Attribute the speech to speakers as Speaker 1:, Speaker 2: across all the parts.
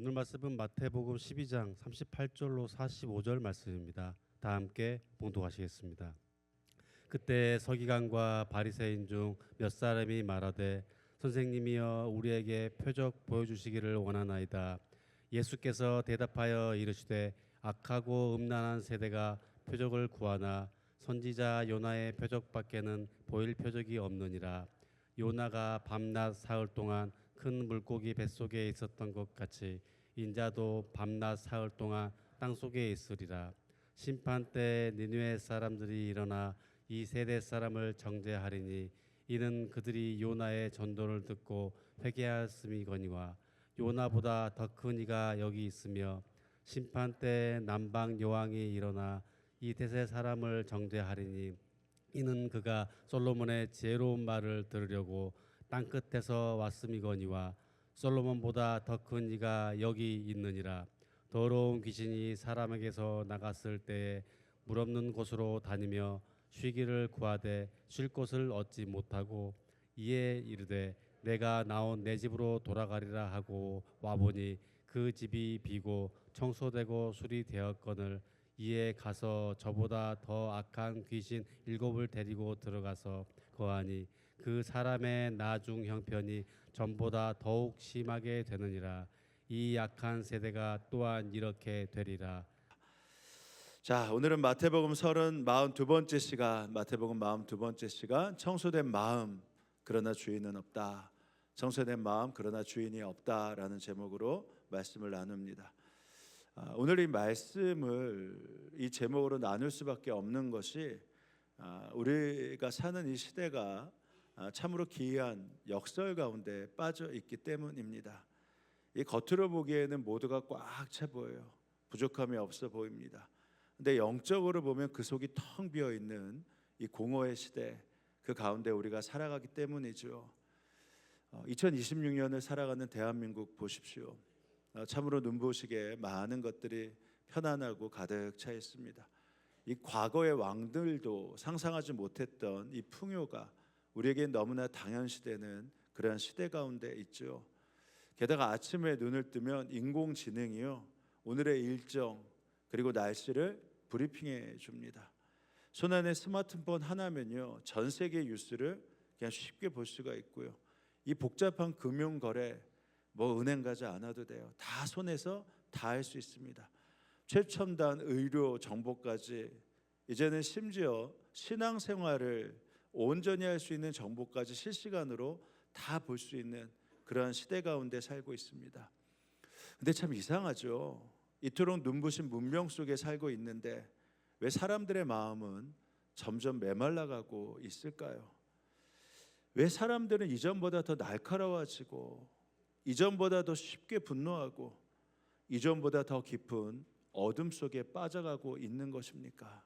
Speaker 1: 오늘 말씀은 마태복음 12장 38절로 45절 말씀입니다. 다 함께 봉독하시겠습니다. 그때 서기관과 바리새인 중 몇 사람이 말하되 선생님이여 우리에게 표적 보여주시기를 원하나이다. 예수께서 대답하여 이르시되 악하고 음란한 세대가 표적을 구하나 선지자 요나의 표적밖에는 보일 표적이 없느니라. 요나가 밤낮 사흘 동안 큰 물고기 뱃속에 있었던 것 같이 인자도 밤낮 사흘 동안 땅속에 있으리라. 심판 때 니느웨 사람들이 일어나 이 세대 사람을 정죄하리니 이는 그들이 요나의 전도를 듣고 회개하였음이거니와 요나보다 더 큰 이가 여기 있으며 심판 때 남방 여왕이 일어나 이 대세 사람을 정죄하리니 이는 그가 솔로몬의 지혜로운 말을 들으려고 땅 끝에서 왔음이거니와 솔로몬보다 더 큰 이가 여기 있느니라. 더러운 귀신이 사람에게서 나갔을 때에 물 없는 곳으로 다니며 쉬기를 구하되 쉴 곳을 얻지 못하고 이에 이르되 내가 나온 내 집으로 돌아가리라 하고 와보니 그 집이 비고 청소되고 수리되었거늘 이에 가서 저보다 더 악한 귀신 7을 데리고 들어가서 거하니 그 사람의 나중 형편이 전보다 더욱 심하게 되느니라. 이 약한 세대가 또한 이렇게 되리라.
Speaker 2: 자, 오늘은 마태복음 42번째 시간, 마태복음 42번째 시간, 청소된 마음 그러나 주인은 없다. 청소된 마음 그러나 주인이 없다라는 제목으로 말씀을 나눕니다. 오늘 이 말씀을 이 제목으로 나눌 수밖에 없는 것이 우리가 사는 이 시대가 참으로 기이한 역설 가운데 빠져 있기 때문입니다. 이 겉으로 보기에는 모두가 꽉 차 보여요. 부족함이 없어 보입니다. 근데 영적으로 보면 그 속이 텅 비어 있는 이 공허의 시대, 그 가운데 우리가 살아가기 때문이죠. 2026년을 살아가는 대한민국 보십시오. 참으로 눈부시게 많은 것들이 편안하고 가득 차 있습니다. 이 과거의 왕들도 상상하지 못했던 이 풍요가 우리에게 너무나 당연시되는 그런 시대 가운데 있죠. 게다가 아침에 눈을 뜨면 인공지능이요, 오늘의 일정 그리고 날씨를 브리핑해 줍니다. 손안에 스마트폰 하나면요, 전 세계 뉴스를 그냥 쉽게 볼 수가 있고요. 이 복잡한 금융 거래, 은행 가지 않아도 돼요. 다 손에서 다 할 수 있습니다. 최첨단 의료 정보까지, 이제는 심지어 신앙생활을 온전히 할 수 있는 정보까지 실시간으로 다 볼 수 있는 그러한 시대 가운데 살고 있습니다. 근데 참 이상하죠. 이토록 눈부신 문명 속에 살고 있는데 왜 사람들의 마음은 점점 메말라가고 있을까요? 왜 사람들은 이전보다 더 날카로워지고 이전보다 더 쉽게 분노하고 이전보다 더 깊은 어둠 속에 빠져가고 있는 것입니까?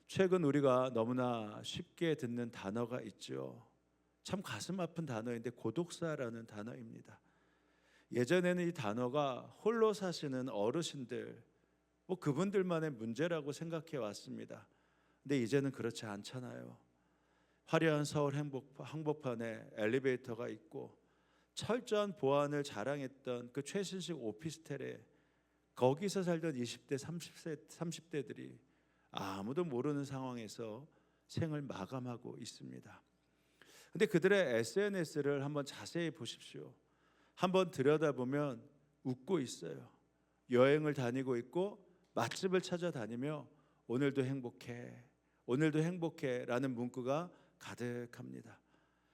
Speaker 2: 최근 우리가 너무나 쉽게 듣는 단어가 있죠. 참 가슴 아픈 단어인데 고독사라는 단어입니다. 예전에는 이 단어가 홀로 사시는 어르신들, 그분들만의 문제라고 생각해 왔습니다. 근데 이제는 그렇지 않잖아요. 화려한 서울 한복판에 엘리베이터가 있고 철저한 보안을 자랑했던 그 최신식 오피스텔에 거기서 살던 20대, 30대들이 아무도 모르는 상황에서 생을 마감하고 있습니다. 근데 그들의 SNS를 한번 자세히 보십시오. 한번 들여다보면 웃고 있어요. 여행을 다니고 있고 맛집을 찾아다니며 오늘도 행복해, 오늘도 행복해 라는 문구가 가득합니다.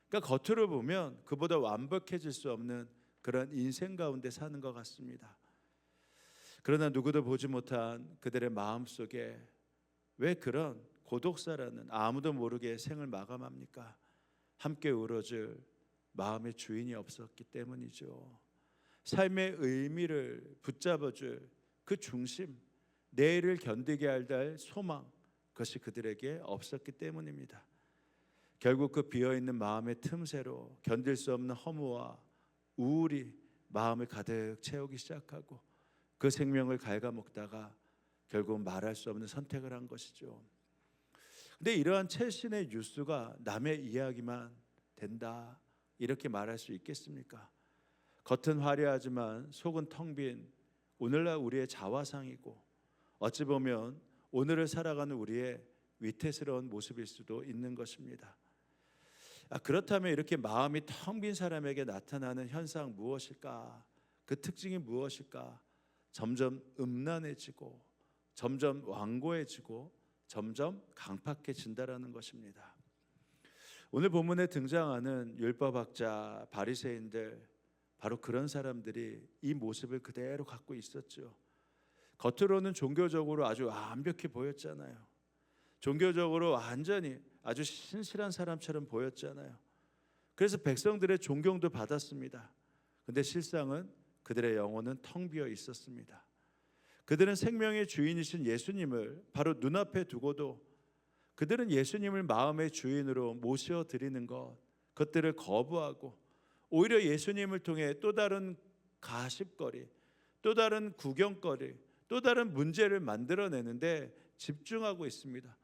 Speaker 2: 그러니까 겉으로 보면 그보다 완벽해질 수 없는 그런 인생 가운데 사는 것 같습니다. 그러나 누구도 보지 못한 그들의 마음속에 왜 그런 고독사라는 아무도 모르게 생을 마감합니까? 함께 울어줄 마음의 주인이 없었기 때문이죠. 삶의 의미를 붙잡아줄 그 중심, 내일을 견디게 할 소망, 그것이 그들에게 없었기 때문입니다. 결국 그 비어있는 마음의 틈새로 견딜 수 없는 허무와 우울이 마음을 가득 채우기 시작하고 그 생명을 갉아먹다가 결국 말할 수 없는 선택을 한 것이죠. 근데 이러한 최신의 뉴스가 남의 이야기만 된다, 이렇게 말할 수 있겠습니까? 겉은 화려하지만 속은 텅 빈 오늘날 우리의 자화상이고 어찌 보면 오늘을 살아가는 우리의 위태스러운 모습일 수도 있는 것입니다. 그렇다면 이렇게 마음이 텅 빈 사람에게 나타나는 현상 무엇일까? 그 특징이 무엇일까? 점점 음란해지고 점점 완고해지고 점점 강팍해진다라는 것입니다. 오늘 본문에 등장하는 율법학자 바리새인들, 바로 그런 사람들이 이 모습을 그대로 갖고 있었죠. 겉으로는 종교적으로 아주 완벽해 보였잖아요. 종교적으로 완전히 아주 신실한 사람처럼 보였잖아요. 그래서 백성들의 존경도 받았습니다. 근데 실상은 그들의 영혼은 텅 비어 있었습니다. 그들은 생명의 주인이신 예수님을 바로 눈앞에 두고도 그들은 예수님을 마음의 주인으로 모셔드리는 그것들을 거부하고 오히려 예수님을 통해 또 다른 가십거리, 또 다른 구경거리, 또 다른 문제를 만들어내는데 집중하고 있습니다.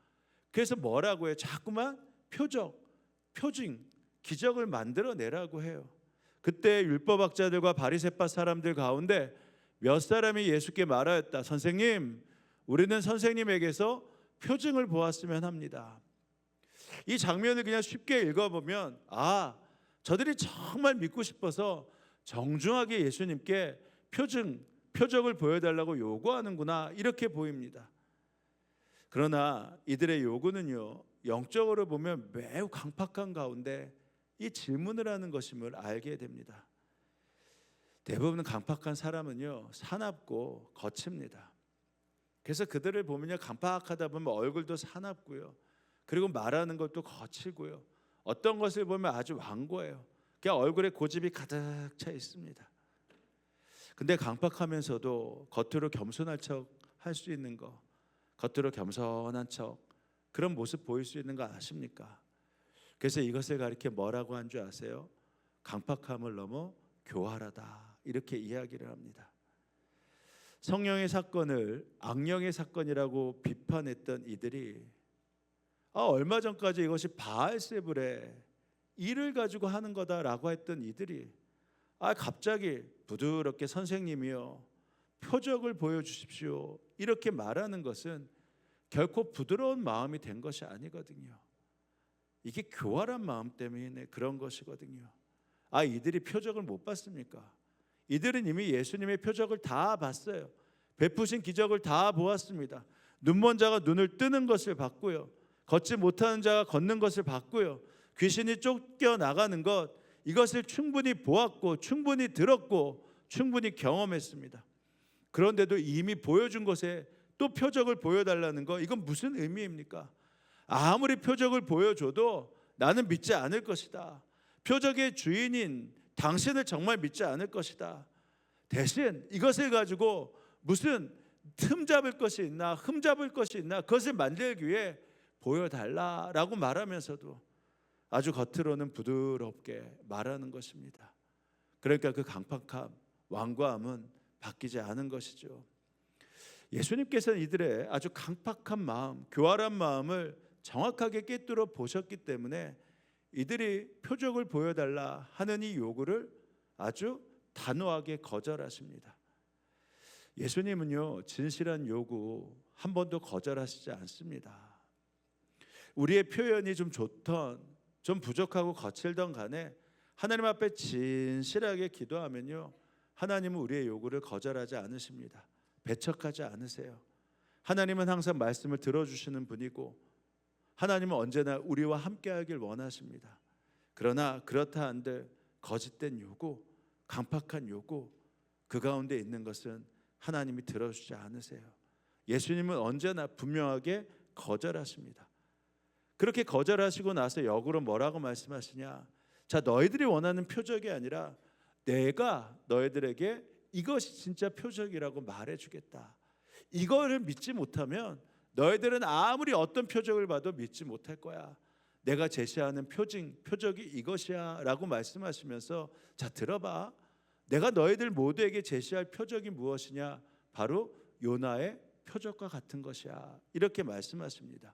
Speaker 2: 그래서 뭐라고 해요? 자꾸만 표징, 기적을 만들어내라고 해요. 그때 율법학자들과 바리새파 사람들 가운데 몇 사람이 예수께 말하였다. 선생님, 우리는 선생님에게서 표징을 보았으면 합니다. 이 장면을 그냥 쉽게 읽어보면 저들이 정말 믿고 싶어서 정중하게 예수님께 표적을 보여달라고 요구하는구나, 이렇게 보입니다. 그러나 이들의 요구는요, 영적으로 보면 매우 강팍한 가운데 이 질문을 하는 것임을 알게 됩니다. 대부분 강팍한 사람은요, 사납고 거칩니다. 그래서 그들을 보면요, 강팍하다 보면 얼굴도 사납고요, 그리고 말하는 것도 거칠고요, 어떤 것을 보면 아주 완고해요. 그냥 얼굴에 고집이 가득 차 있습니다. 근데 강팍하면서도 겉으로 겸손할 척 할 수 있는 거, 겉으로 겸손한 척, 그런 모습 보일 수 있는 거 아십니까? 그래서 이것을 가리켜 뭐라고 한 줄 아세요? 강팍함을 넘어 교활하다, 이렇게 이야기를 합니다. 성령의 사건을 악령의 사건이라고 비판했던 이들이 얼마 전까지 이것이 바알세불의 일을 가지고 하는 거다라고 했던 이들이 갑자기 부드럽게 선생님이요, 표적을 보여주십시오, 이렇게 말하는 것은 결코 부드러운 마음이 된 것이 아니거든요. 이게 교활한 마음 때문에 그런 것이거든요. 이들이 표적을 못 봤습니까? 이들은 이미 예수님의 표적을 다 봤어요. 베푸신 기적을 다 보았습니다. 눈먼 자가 눈을 뜨는 것을 봤고요, 걷지 못하는 자가 걷는 것을 봤고요, 귀신이 쫓겨나가는 것, 이것을 충분히 보았고 충분히 들었고 충분히 경험했습니다. 그런데도 이미 보여준 것에 또 표적을 보여달라는 거, 이건 무슨 의미입니까? 아무리 표적을 보여줘도 나는 믿지 않을 것이다. 표적의 주인인 당신을 정말 믿지 않을 것이다. 대신 이것을 가지고 무슨 흠잡을 것이 있나, 그것을 만들기 위해 보여달라라고 말하면서도 아주 겉으로는 부드럽게 말하는 것입니다. 그러니까 그 강팍함, 완고함은 바뀌지 않은 것이죠. 예수님께서는 이들의 아주 강팍한 마음, 교활한 마음을 정확하게 꿰뚫어 보셨기 때문에 이들이 표적을 보여달라 하는 이 요구를 아주 단호하게 거절하십니다. 예수님은요, 진실한 요구 한 번도 거절하시지 않습니다. 우리의 표현이 좀 좋던, 좀 부족하고 거칠던 간에 하나님 앞에 진실하게 기도하면요, 하나님은 우리의 요구를 거절하지 않으십니다. 배척하지 않으세요. 하나님은 항상 말씀을 들어주시는 분이고 하나님은 언제나 우리와 함께하길 원하십니다. 그러나 그렇다 한들 거짓된 요구, 강팍한 요구, 그 가운데 있는 것은 하나님이 들어주지 않으세요. 예수님은 언제나 분명하게 거절하십니다. 그렇게 거절하시고 나서 역으로 뭐라고 말씀하시냐? 자, 너희들이 원하는 표적이 아니라 내가 너희들에게 이것이 진짜 표적이라고 말해주겠다. 이거를 믿지 못하면 너희들은 아무리 어떤 표적을 봐도 믿지 못할 거야. 내가 제시하는 표적이 이것이야 라고 말씀하시면서, 자, 들어봐. 내가 너희들 모두에게 제시할 표적이 무엇이냐? 바로 요나의 표적과 같은 것이야, 이렇게 말씀하십니다.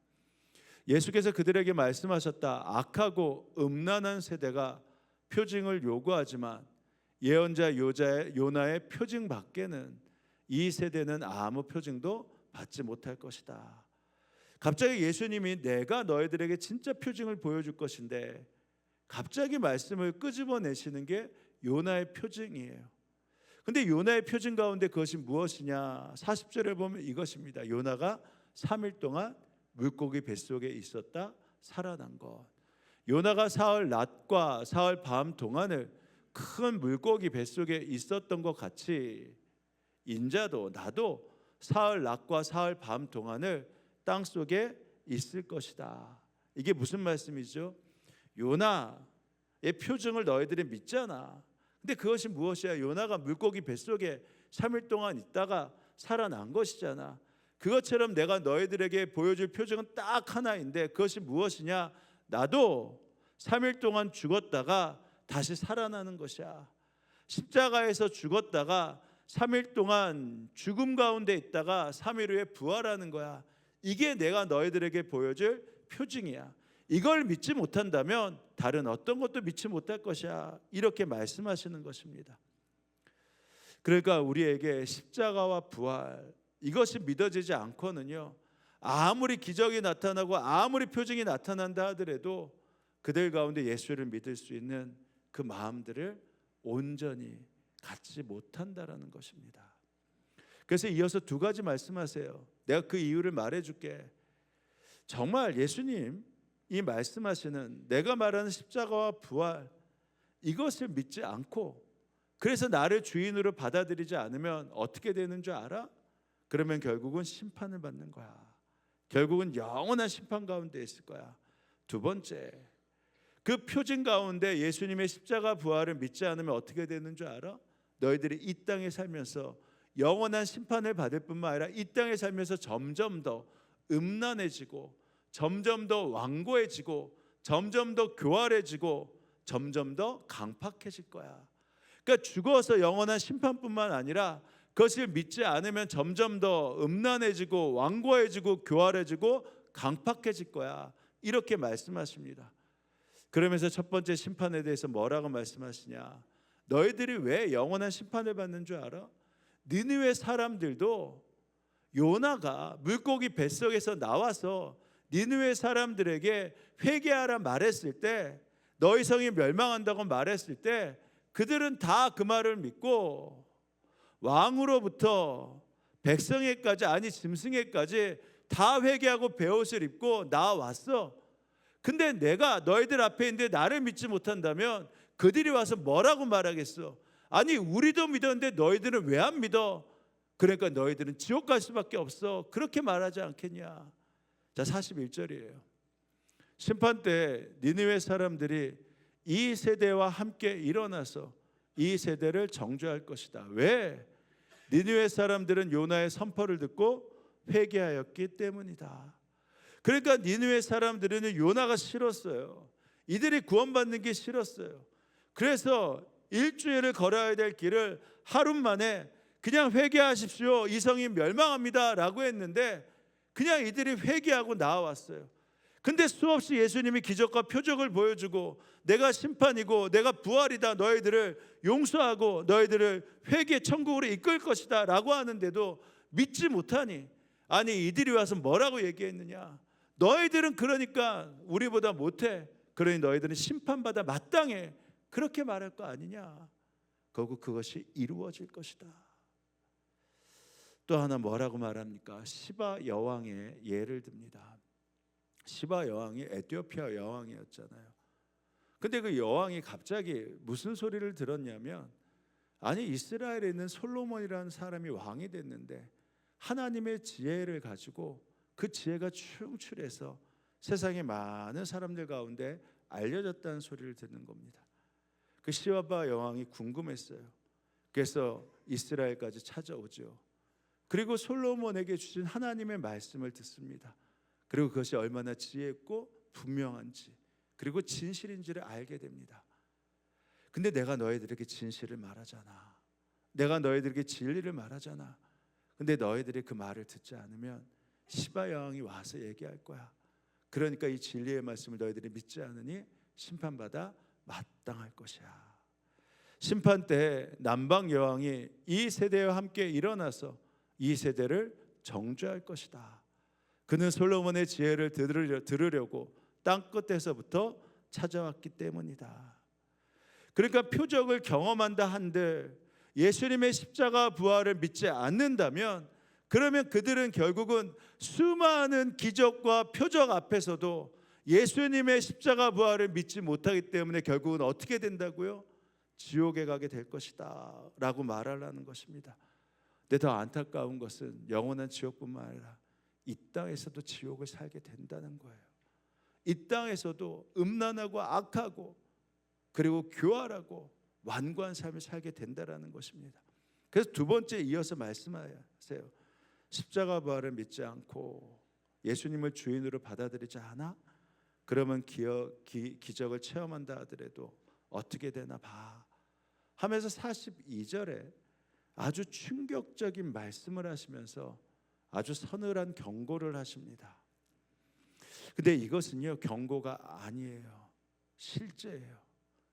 Speaker 2: 예수께서 그들에게 말씀하셨다. 악하고 음란한 세대가 표징을 요구하지만 예언자 요나의 표징 밖에는 이 세대는 아무 표징도 받지 못할 것이다. 갑자기 예수님이 내가 너희들에게 진짜 표징을 보여줄 것인데 갑자기 말씀을 끄집어내시는 게 요나의 표징이에요. 근데 요나의 표징 가운데 그것이 무엇이냐? 40절에 보면 이것입니다. 요나가 3일 동안 물고기 뱃속에 있었다 살아난 것. 요나가 사흘 낮과 사흘 밤 동안을 큰 물고기 뱃속에 있었던 것 같이 인자도 나도 사흘 낮과 사흘 밤 동안을 땅속에 있을 것이다. 이게 무슨 말씀이죠? 요나의 표징을 너희들이 믿잖아. 근데 그것이 무엇이야? 요나가 물고기 뱃속에 3일 동안 있다가 살아난 것이잖아. 그것처럼 내가 너희들에게 보여줄 표징은 딱 하나인데 그것이 무엇이냐? 나도 3일 동안 죽었다가 다시 살아나는 것이야. 십자가에서 죽었다가 3일 동안 죽음 가운데 있다가 3일 후에 부활하는 거야. 이게 내가 너희들에게 보여줄 표징이야. 이걸 믿지 못한다면 다른 어떤 것도 믿지 못할 것이야. 이렇게 말씀하시는 것입니다. 그러니까 우리에게 십자가와 부활 이것이 믿어지지 않고는요, 아무리 기적이 나타나고 아무리 표징이 나타난다 하더라도 그들 가운데 예수를 믿을 수 있는 그 마음들을 온전히 갖지 못한다라는 것입니다. 그래서 이어서 두 가지 말씀하세요. 내가 그 이유를 말해줄게. 정말 예수님 이 말씀하시는 내가 말하는 십자가와 부활 이것을 믿지 않고 그래서 나를 주인으로 받아들이지 않으면 어떻게 되는 줄 알아? 그러면 결국은 심판을 받는 거야. 결국은 영원한 심판 가운데 있을 거야. 두 번째, 그 표징 가운데 예수님의 십자가 부활을 믿지 않으면 어떻게 되는 줄 알아? 너희들이 이 땅에 살면서 영원한 심판을 받을 뿐만 아니라 이 땅에 살면서 점점 더 음란해지고 점점 더 완고해지고 점점 더 교활해지고 점점 더 강팍해질 거야. 그러니까 죽어서 영원한 심판뿐만 아니라 그것을 믿지 않으면 점점 더 음란해지고 완고해지고 교활해지고 강팍해질 거야. 이렇게 말씀하십니다. 그러면서 첫 번째 심판에 대해서 뭐라고 말씀하시냐? 너희들이 왜 영원한 심판을 받는 줄 알아? 니느웨 사람들도 요나가 물고기 뱃속에서 나와서 니느웨 사람들에게 회개하라 말했을 때, 너희 성이 멸망한다고 말했을 때 그들은 다 그 말을 믿고 왕으로부터 백성에까지, 아니 짐승에까지 다 회개하고 베옷을 입고 나왔어. 근데 내가 너희들 앞에 있는데 나를 믿지 못한다면 그들이 와서 뭐라고 말하겠어? 아니 우리도 믿었는데 너희들은 왜 안 믿어? 그러니까 너희들은 지옥 갈 수밖에 없어. 그렇게 말하지 않겠냐? 자, 41절이에요. 심판 때 니느웨 사람들이 이 세대와 함께 일어나서 이 세대를 정죄할 것이다. 왜? 니느웨 사람들은 요나의 선포를 듣고 회개하였기 때문이다. 그러니까 니느웨 사람들은 요나가 싫었어요. 이들이 구원받는 게 싫었어요. 그래서 일주일을 걸어야 될 길을 하루 만에 그냥 회개하십시오, 이 성이 멸망합니다 라고 했는데 그냥 이들이 회개하고 나와왔어요. 근데 수없이 예수님이 기적과 표적을 보여주고 내가 심판이고 내가 부활이다, 너희들을 용서하고 너희들을 회개 천국으로 이끌 것이다 라고 하는데도 믿지 못하니, 아니 이들이 와서 뭐라고 얘기했느냐? 너희들은 그러니까 우리보다 못해, 그러니 너희들은 심판받아 마땅해, 그렇게 말할 거 아니냐? 결국 그것이 이루어질 것이다. 또 하나 뭐라고 말합니까? 시바 여왕의 예를 듭니다. 시바 여왕이 에티오피아 여왕이었잖아요. 근데 그 여왕이 갑자기 무슨 소리를 들었냐면, 아니 이스라엘에 있는 솔로몬이라는 사람이 왕이 됐는데 하나님의 지혜를 가지고 그 지혜가 충출해서 세상의 많은 사람들 가운데 알려졌다는 소리를 듣는 겁니다. 그 시바 여왕이 궁금했어요. 그래서 이스라엘까지 찾아오죠. 그리고 솔로몬에게 주신 하나님의 말씀을 듣습니다. 그리고 그것이 얼마나 지혜있고 분명한지, 그리고 진실인지를 알게 됩니다. 근데 내가 너희들에게 진실을 말하잖아. 내가 너희들에게 진리를 말하잖아. 근데 너희들이 그 말을 듣지 않으면 시바 여왕이 와서 얘기할 거야. 그러니까 이 진리의 말씀을 너희들이 믿지 않으니 심판받아 마땅할 것이야. 심판 때 남방 여왕이 이 세대와 함께 일어나서 이 세대를 정죄할 것이다. 그는 솔로몬의 지혜를 들으려고 땅 끝에서부터 찾아왔기 때문이다. 그러니까 표적을 경험한다 한들 예수님의 십자가 부활을 믿지 않는다면, 그러면 그들은 결국은 수많은 기적과 표적 앞에서도 예수님의 십자가 부활을 믿지 못하기 때문에 결국은 어떻게 된다고요? 지옥에 가게 될 것이다 라고 말하려는 것입니다. 근데 더 안타까운 것은 영원한 지옥뿐만 아니라 이 땅에서도 지옥을 살게 된다는 거예요. 이 땅에서도 음란하고 악하고 그리고 교활하고 완고한 삶을 살게 된다는 것입니다. 그래서 두 번째 이어서 말씀하세요. 십자가 부활을 믿지 않고 예수님을 주인으로 받아들이지 않아? 그러면 기적을 체험한다 하더라도 어떻게 되나 봐 하면서 42절에 아주 충격적인 말씀을 하시면서 아주 서늘한 경고를 하십니다. 근데 이것은요, 경고가 아니에요. 실제예요.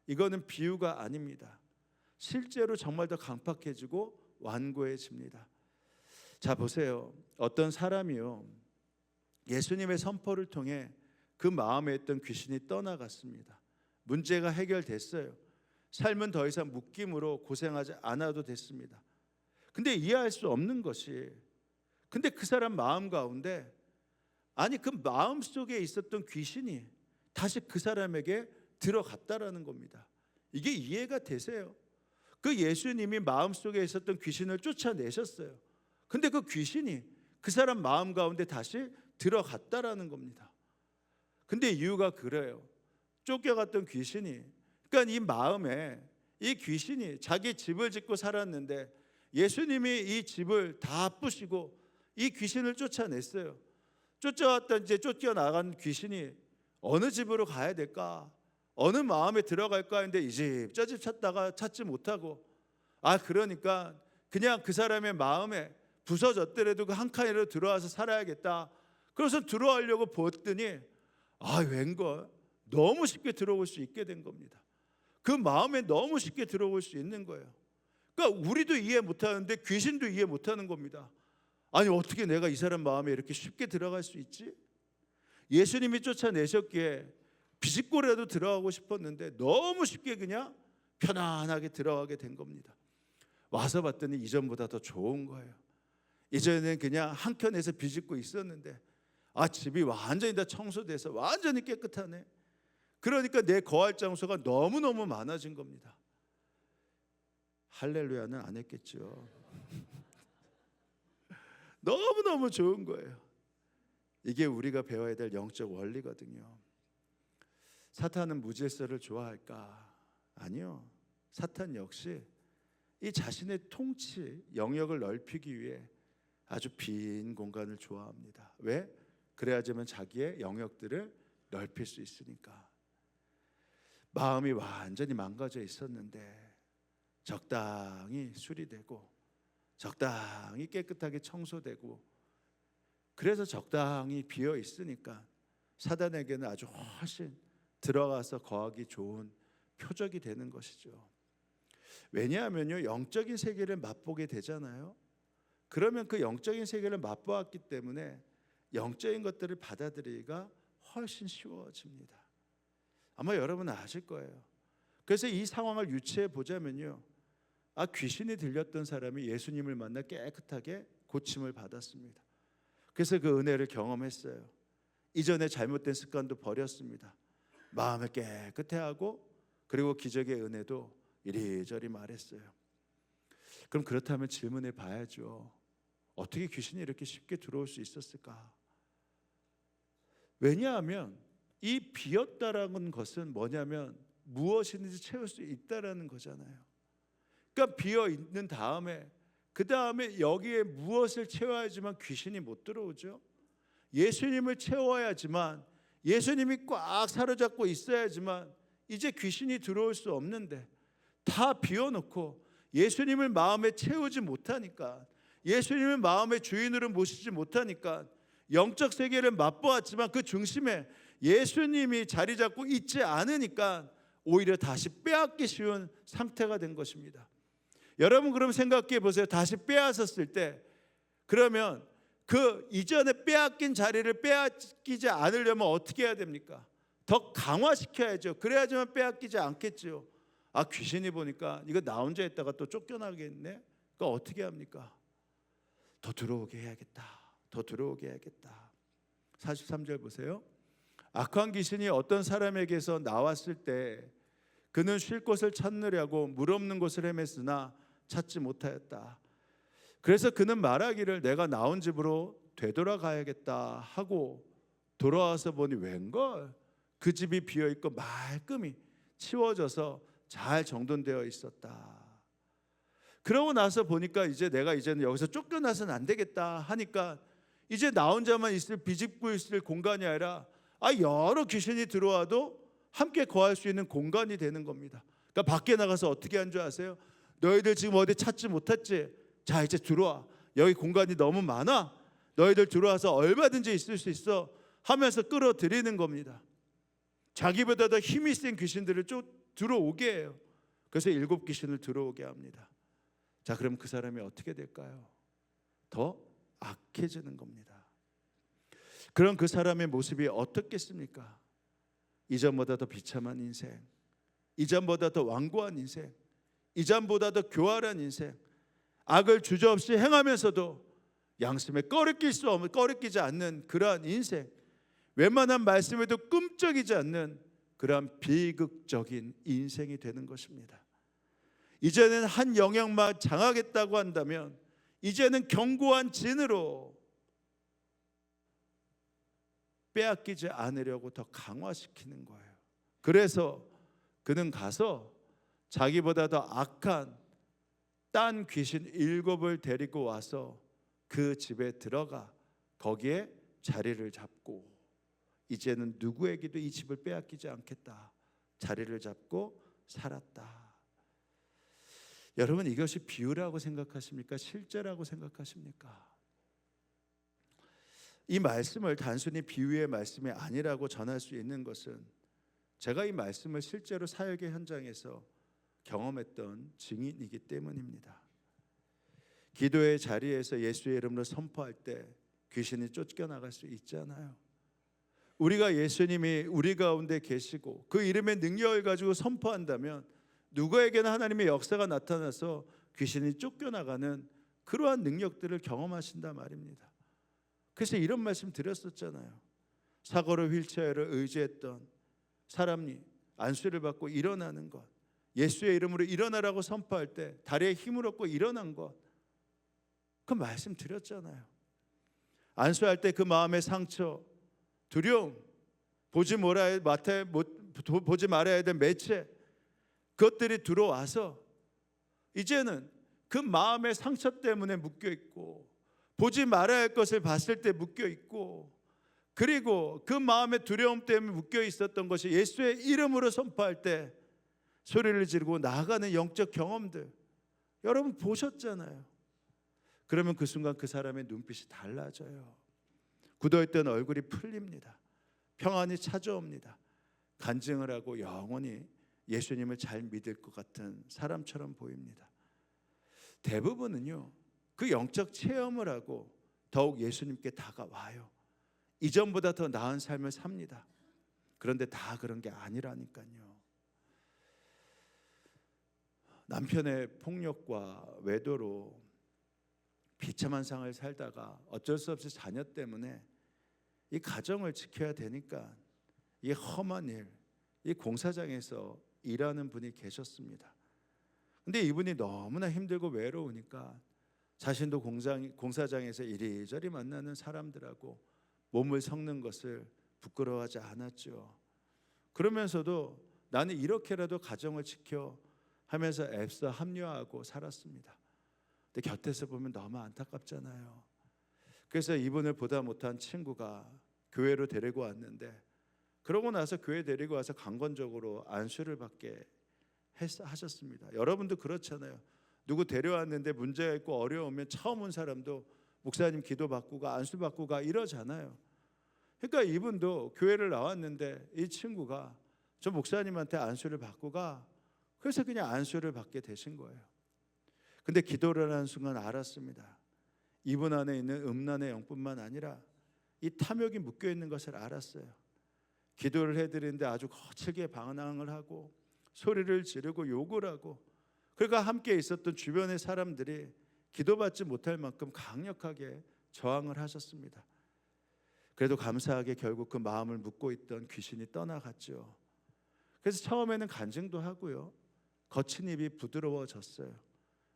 Speaker 2: 이거는 비유가 아닙니다. 실제로 정말 더 강팍해지고 완고해집니다. 자, 보세요. 어떤 사람이요, 예수님의 선포를 통해 그 마음에 있던 귀신이 떠나갔습니다. 문제가 해결됐어요. 삶은 더 이상 묶임으로 고생하지 않아도 됐습니다. 근데 이해할 수 없는 것이, 근데 그 사람 마음 가운데, 아니 그 마음 속에 있었던 귀신이 다시 그 사람에게 들어갔다라는 겁니다. 이게 이해가 되세요? 그 예수님이 마음 속에 있었던 귀신을 쫓아내셨어요. 근데 그 귀신이 그 사람 마음 가운데 다시 들어갔다라는 겁니다. 근데 이유가 그래요. 쫓겨갔던 귀신이, 그러니까 이 마음에 이 귀신이 자기 집을 짓고 살았는데 예수님이 이 집을 다 부시고 이 귀신을 쫓아냈어요. 쫓아왔던 이제 쫓겨나간 귀신이 어느 집으로 가야 될까? 어느 마음에 들어갈까 했는데 이 집 저 집 찾다가 찾지 못하고, 그러니까 그냥 그 사람의 마음에 부서졌더라도 그 한 칸으로 들어와서 살아야겠다. 그래서 들어가려고 보았더니 웬걸 너무 쉽게 들어올 수 있게 된 겁니다. 그 마음에 너무 쉽게 들어올 수 있는 거예요. 그러니까 우리도 이해 못하는데 귀신도 이해 못하는 겁니다. 아니 어떻게 내가 이 사람 마음에 이렇게 쉽게 들어갈 수 있지? 예수님이 쫓아내셨기에 비집고라도 들어가고 싶었는데 너무 쉽게 그냥 편안하게 들어가게 된 겁니다. 와서 봤더니 이전보다 더 좋은 거예요. 이전에는 그냥 한켠에서 비집고 있었는데 집이 완전히 다 청소돼서 완전히 깨끗하네. 그러니까 내 거할 장소가 너무너무 많아진 겁니다. 할렐루야는 안 했겠죠. 너무너무 좋은 거예요. 이게 우리가 배워야 될 영적 원리거든요. 사탄은 무질서를 좋아할까? 아니요. 사탄 역시 이 자신의 통치 영역을 넓히기 위해 아주 빈 공간을 좋아합니다. 왜? 그래야지만 자기의 영역들을 넓힐 수 있으니까. 마음이 완전히 망가져 있었는데 적당히 수리되고 적당히 깨끗하게 청소되고, 그래서 적당히 비어 있으니까 사단에게는 아주 훨씬 들어가서 거하기 좋은 표적이 되는 것이죠. 왜냐하면요, 영적인 세계를 맛보게 되잖아요. 그러면 그 영적인 세계를 맛보았기 때문에 영적인 것들을 받아들이기가 훨씬 쉬워집니다. 아마 여러분은 아실 거예요. 그래서 이 상황을 유추해 보자면요, 귀신이 들렸던 사람이 예수님을 만나 깨끗하게 고침을 받았습니다. 그래서 그 은혜를 경험했어요. 이전에 잘못된 습관도 버렸습니다. 마음을 깨끗해 하고, 그리고 기적의 은혜도 이리저리 말했어요. 그럼 그렇다면 질문해 봐야죠. 어떻게 귀신이 이렇게 쉽게 들어올 수 있었을까? 왜냐하면 이 비었다라는 것은 뭐냐면 무엇이든지 채울 수 있다라는 거잖아요. 그러니까 비어 있는 다음에 그 다음에 여기에 무엇을 채워야지만 귀신이 못 들어오죠. 예수님을 채워야지만, 예수님이 꽉 사로잡고 있어야지만 이제 귀신이 들어올 수 없는데, 다 비워놓고 예수님을 마음에 채우지 못하니까, 예수님을 마음의 주인으로 모시지 못하니까, 영적 세계를 맛보았지만 그 중심에 예수님이 자리 잡고 있지 않으니까 오히려 다시 빼앗기 쉬운 상태가 된 것입니다. 여러분 그럼 생각해 보세요. 다시 빼앗았을 때 그러면 그 이전에 빼앗긴 자리를 빼앗기지 않으려면 어떻게 해야 됩니까? 더 강화시켜야죠. 그래야지만 빼앗기지 않겠죠. 아, 귀신이 보니까 이거 나 혼자 있다가 또 쫓겨나겠네. 그러니까 어떻게 합니까? 더 들어오게 해야겠다. 더 들어오게 해야겠다. 43절 보세요. 악한 귀신이 어떤 사람에게서 나왔을 때 그는 쉴 곳을 찾느라고 물 없는 곳을 헤맸으나 찾지 못하였다. 그래서 그는 말하기를 내가 나온 집으로 되돌아가야겠다 하고 돌아와서 보니 웬걸 그 집이 비어있고 말끔히 치워져서 잘 정돈되어 있었다. 그러고 나서 보니까 이제는 여기서 쫓겨나서는 안 되겠다 하니까 이제 나 혼자만 있을 비집고 있을 공간이 아니라 여러 귀신이 들어와도 함께 거할 수 있는 공간이 되는 겁니다. 그러니까 밖에 나가서 어떻게 한 줄 아세요? 너희들 지금 어디 찾지 못했지? 자, 이제 들어와. 여기 공간이 너무 많아. 너희들 들어와서 얼마든지 있을 수 있어 하면서 끌어들이는 겁니다. 자기보다 더 힘이 센 귀신들을 들어오게 해요. 그래서 7 귀신을 들어오게 합니다. 자, 그럼 그 사람이 어떻게 될까요? 더 악해지는 겁니다. 그럼 그 사람의 모습이 어떻겠습니까? 이전보다 더 비참한 인생, 이전보다 더 완고한 인생, 이전보다 더 교활한 인생, 악을 주저없이 행하면서도 양심에 꺼리끼지 않는 그러한 인생, 웬만한 말씀에도 끔찍이지 않는 그러한 비극적인 인생이 되는 것입니다. 이제는 한 영역만 장하겠다고 한다면 이제는 견고한 진으로 빼앗기지 않으려고 더 강화시키는 거예요. 그래서 그는 가서 자기보다 더 악한 딴 귀신 7을 데리고 와서 그 집에 들어가 거기에 자리를 잡고 이제는 누구에게도 이 집을 빼앗기지 않겠다 자리를 잡고 살았다. 여러분 이것이 비유라고 생각하십니까? 실제라고 생각하십니까? 이 말씀을 단순히 비유의 말씀이 아니라고 전할 수 있는 것은 제가 이 말씀을 실제로 사역의 현장에서 경험했던 증인이기 때문입니다. 기도의 자리에서 예수의 이름으로 선포할 때 귀신이 쫓겨나갈 수 있잖아요. 우리가 예수님이 우리 가운데 계시고 그 이름의 능력을 가지고 선포한다면 누구에게나 하나님의 역사가 나타나서 귀신이 쫓겨나가는 그러한 능력들을 경험하신단 말입니다. 그래서 이런 말씀 드렸었잖아요. 사고로 휠체어를 의지했던 사람이 안수를 받고 일어나는 것, 예수의 이름으로 일어나라고 선포할 때 다리에 힘을 얻고 일어난 것, 그 말씀 드렸잖아요. 안수할 때 그 마음의 상처, 두려움, 보지 말아야 될 매체, 그것들이 들어와서 이제는 그 마음의 상처 때문에 묶여 있고 보지 말아야 할 것을 봤을 때 묶여 있고 그리고 그 마음의 두려움 때문에 묶여 있었던 것이 예수의 이름으로 선포할 때 소리를 지르고 나아가는 영적 경험들 여러분 보셨잖아요. 그러면 그 순간 그 사람의 눈빛이 달라져요. 굳어있던 얼굴이 풀립니다. 평안이 찾아옵니다. 간증을 하고 영원히 예수님을 잘 믿을 것 같은 사람처럼 보입니다. 대부분은요 그 영적 체험을 하고 더욱 예수님께 다가와요. 이전보다 더 나은 삶을 삽니다. 그런데 다 그런 게 아니라니까요. 남편의 폭력과 외도로 비참한 생활을 살다가 어쩔 수 없이 자녀 때문에 이 가정을 지켜야 되니까 이 험한 일, 이 공사장에서 일하는 분이 계셨습니다. 근데 이분이 너무나 힘들고 외로우니까 자신도 공사장에서 이리저리 만나는 사람들하고 몸을 섞는 것을 부끄러워하지 않았죠. 그러면서도 나는 이렇게라도 가정을 지켜 하면서 애써 합류하고 살았습니다. 근데 곁에서 보면 너무 안타깝잖아요. 그래서 이분을 보다 못한 친구가 교회로 데리고 왔는데 그러고 나서 교회 데리고 와서 강건적으로 안수를 받게 하셨습니다. 여러분도 그렇잖아요. 누구 데려왔는데 문제가 있고 어려우면 처음 온 사람도 목사님 기도 받고 가 안수 받고 가 이러잖아요. 그러니까 이분도 교회를 나왔는데 이 친구가 저 목사님한테 안수를 받고 가. 그래서 그냥 안수를 받게 되신 거예요. 근데 기도를 하는 순간 알았습니다. 이분 안에 있는 음란의 영뿐만 아니라 이 탐욕이 묶여 있는 것을 알았어요. 기도를 해드리는데 아주 거칠게 반항을 하고 소리를 지르고 욕을 하고, 그러니까 함께 있었던 주변의 사람들이 기도받지 못할 만큼 강력하게 저항을 하셨습니다. 그래도 감사하게 결국 그 마음을 묶고 있던 귀신이 떠나갔죠. 그래서 처음에는 간증도 하고요, 거친 입이 부드러워졌어요.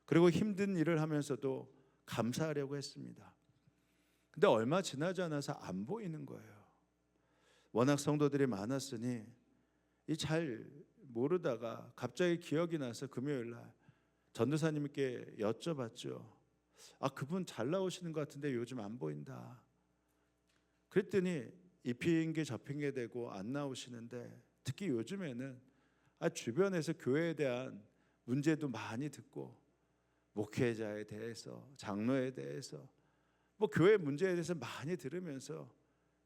Speaker 2: 그리고 힘든 일을 하면서도 감사하려고 했습니다. 근데 얼마 지나지 않아서 안 보이는 거예요. 워낙 성도들이 많았으니 이 잘 모르다가 갑자기 기억이 나서 금요일 날 전도사님께 여쭤봤죠. 그분 잘 나오시는 것 같은데 요즘 안 보인다. 그랬더니 이 핑계 저 핑계 대고 안 나오시는데, 특히 요즘에는 주변에서 교회에 대한 문제도 많이 듣고 목회자에 대해서, 장로에 대해서, 교회 문제에 대해서 많이 들으면서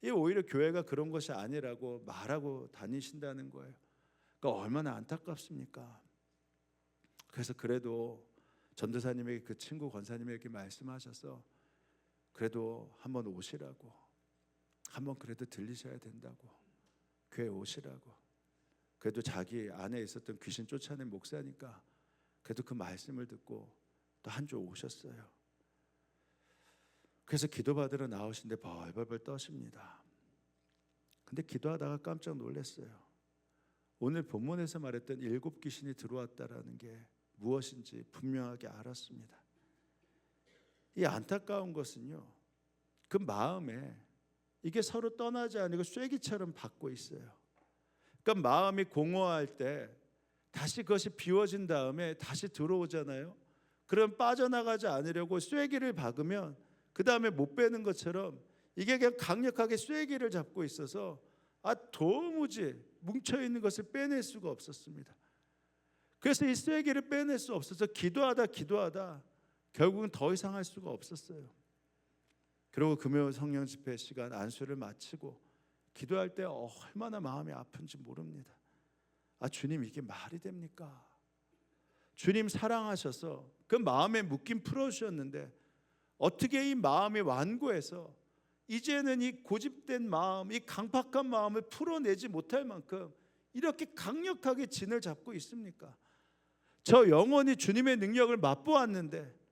Speaker 2: 이 오히려 교회가 그런 것이 아니라고 말하고 다니신다는 거예요. 그러니까 얼마나 안타깝습니까? 그래서 그래도 전도사님에게, 그 친구 권사님에게 말씀하셔서 그래도 한번 오시라고, 한번 그래도 들리셔야 된다고, 교회 오시라고. 그래도 자기 안에 있었던 귀신 쫓아낸 목사니까 그래도 그 말씀을 듣고 또 한 주 오셨어요. 그래서 기도받으러 나오신데 벌벌벌 떠십니다. 근데 기도하다가 깜짝 놀랐어요. 오늘 본문에서 말했던 7 귀신이 들어왔다라는 게 무엇인지 분명하게 알았습니다. 이 안타까운 것은요, 그 마음에 이게 서로 떠나지 않고 쐐기처럼 받고 있어요. 그러니까 마음이 공허할 때 다시 그것이 비워진 다음에 다시 들어오잖아요. 그럼 빠져나가지 않으려고 쐐기를 박으면 그 다음에 못 빼는 것처럼 이게 그냥 강력하게 쐐기를 잡고 있어서 도무지 뭉쳐있는 것을 빼낼 수가 없었습니다. 그래서 이 쐐기를 빼낼 수 없어서 기도하다 결국은 더 이상 할 수가 없었어요. 그리고 금요 성령 집회 시간 안수를 마치고 기도할 때 얼마나 마음이 아픈지 모릅니다. 주님, 이게 말이 됩니까? 주님 사랑하셔서 그 마음의 묶임 풀어주셨는데 어떻게 이 마음이 완고해서 이제는 이 고집된 마음, 이 강팍한 마음을 풀어내지 못할 만큼 이렇게 강력하게 진을 잡고 있습니까? 저 영혼이 주님의 능력을 맛보았는데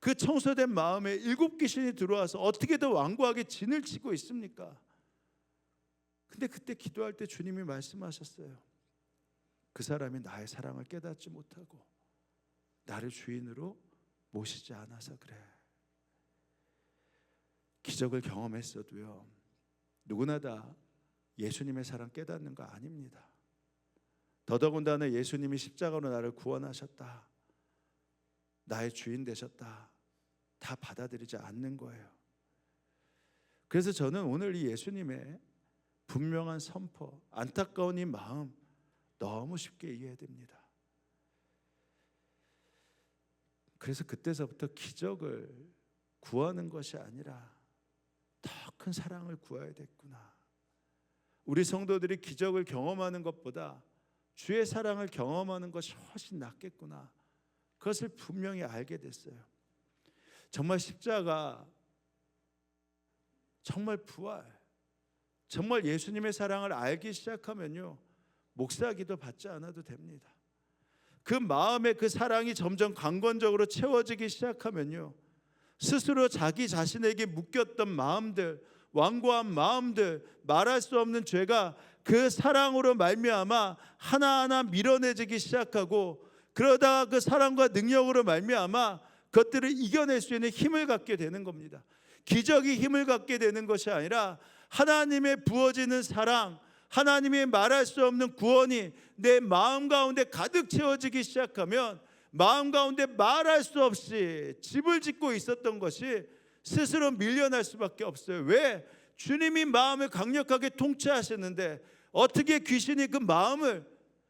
Speaker 2: 그 청소된 마음에 7 귀신이 들어와서 어떻게 더 완고하게 진을 치고 있습니까? 근데 그때 기도할 때 주님이 말씀하셨어요. 그 사람이 나의 사랑을 깨닫지 못하고 나를 주인으로 모시지 않아서 그래. 기적을 경험했어도요, 누구나 다 예수님의 사랑 깨닫는 거 아닙니다. 더더군다나 예수님이 십자가로 나를 구원하셨다, 나의 주인 되셨다, 다 받아들이지 않는 거예요. 그래서 저는 오늘 이 예수님의 분명한 선포, 안타까운 이 마음 너무 쉽게 이해됩니다. 그래서 그때서부터 기적을 구하는 것이 아니라 더 큰 사랑을 구해야 됐구나. 우리 성도들이 기적을 경험하는 것보다 주의 사랑을 경험하는 것이 훨씬 낫겠구나. 그것을 분명히 알게 됐어요. 정말 십자가, 정말 부활, 정말 예수님의 사랑을 알기 시작하면요, 목사 기도 받지 않아도 됩니다. 그 마음에 그 사랑이 점점 강건적으로 채워지기 시작하면요, 스스로 자기 자신에게 묶였던 마음들, 완고한 마음들, 말할 수 없는 죄가 그 사랑으로 말미암아 하나하나 밀어내지기 시작하고, 그러다가 그 사랑과 능력으로 말미암아 그것들을 이겨낼 수 있는 힘을 갖게 되는 겁니다. 기적이 힘을 갖게 되는 것이 아니라 하나님의 부어지는 사랑, 하나님의 말할 수 없는 구원이 내 마음 가운데 가득 채워지기 시작하면 마음 가운데 말할 수 없이 집을 짓고 있었던 것이 스스로 밀려날 수밖에 없어요. 왜? 주님이 마음을 강력하게 통치하셨는데 어떻게 귀신이 그 마음을